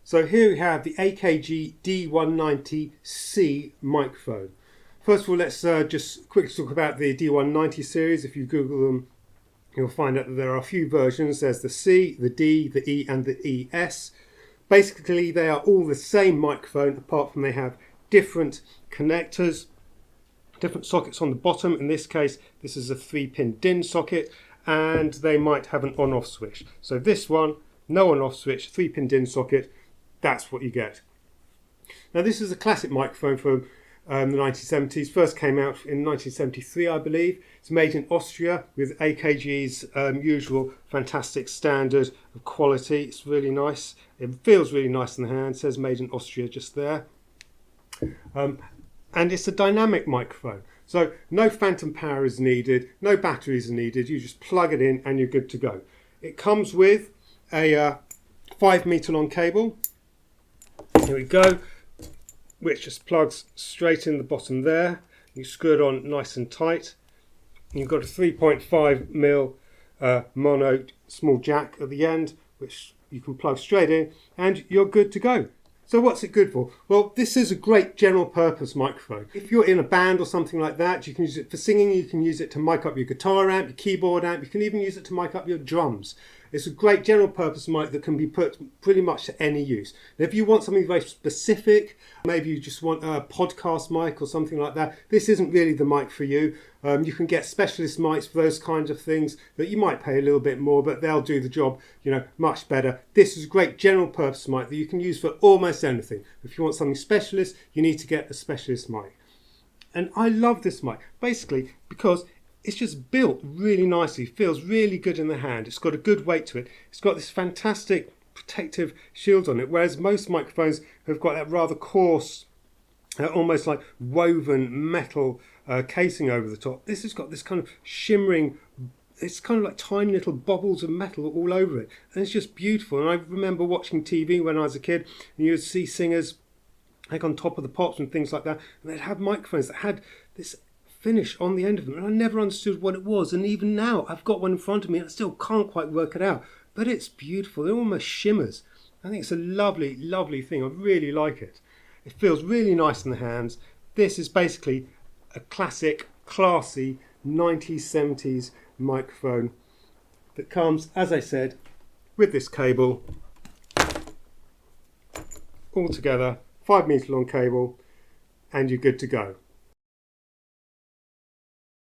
So here we have the AKG D190 C microphone. First of all, let's just quickly talk about the D190 series. If you Google them, you'll find out that there are a few versions. There's the C, the D, the E and the ES. Basically, they are all the same microphone, apart from they have different connectors, different sockets on the bottom. In this case, this is a 3-pin DIN socket, and they might have an on-off switch. So this one, no on-off switch, 3-pin DIN socket, that's what you get. Now this is a classic microphone from the 1970s, first came out in 1973 I believe. It's made in Austria with AKG's usual fantastic standard of quality. It's really nice, it feels really nice in the hand, it says made in Austria just there. And it's a dynamic microphone, so no phantom power is needed, no batteries are needed, you just plug it in and you're good to go. It comes with a 5-meter long cable, here we go, which just plugs straight in the bottom there. You screw it on nice and tight. You've got a 3.5mm mono small jack at the end, which you can plug straight in and you're good to go. So what's it good for? Well, this is a great general purpose microphone. If you're in a band or something like that, you can use it for singing, you can use it to mic up your guitar amp, your keyboard amp, you can even use it to mic up your drums. It's a great general purpose mic that can be put pretty much to any use. And if you want something very specific, maybe you just want a podcast mic or something like that, this isn't really the mic for you. You can get specialist mics for those kinds of things that you might pay a little bit more, but they'll do the job, much better. This is a great general purpose mic that you can use for almost anything. If you want something specialist, you need to get a specialist mic. And I love this mic, basically because it's just built really nicely, feels really good in the hand. It's got a good weight to it. It's got this fantastic protective shield on it, whereas most microphones have got that rather coarse, almost like woven metal casing over the top. This has got this kind of shimmering, it's kind of like tiny little bubbles of metal all over it. And it's just beautiful. And I remember watching TV when I was a kid, and you would see singers like on top of the pops and things like that, and they'd have microphones that had this finish on the end of them, and I never understood what it was. And even now I've got one in front of me and I still can't quite work it out, but it's beautiful. It almost shimmers. I think it's a lovely thing. I really like it. It feels really nice in the hands. This is basically a classic, classy 1970s microphone that comes, as I said, with this cable all together, 5-meter long cable, and you're good to go.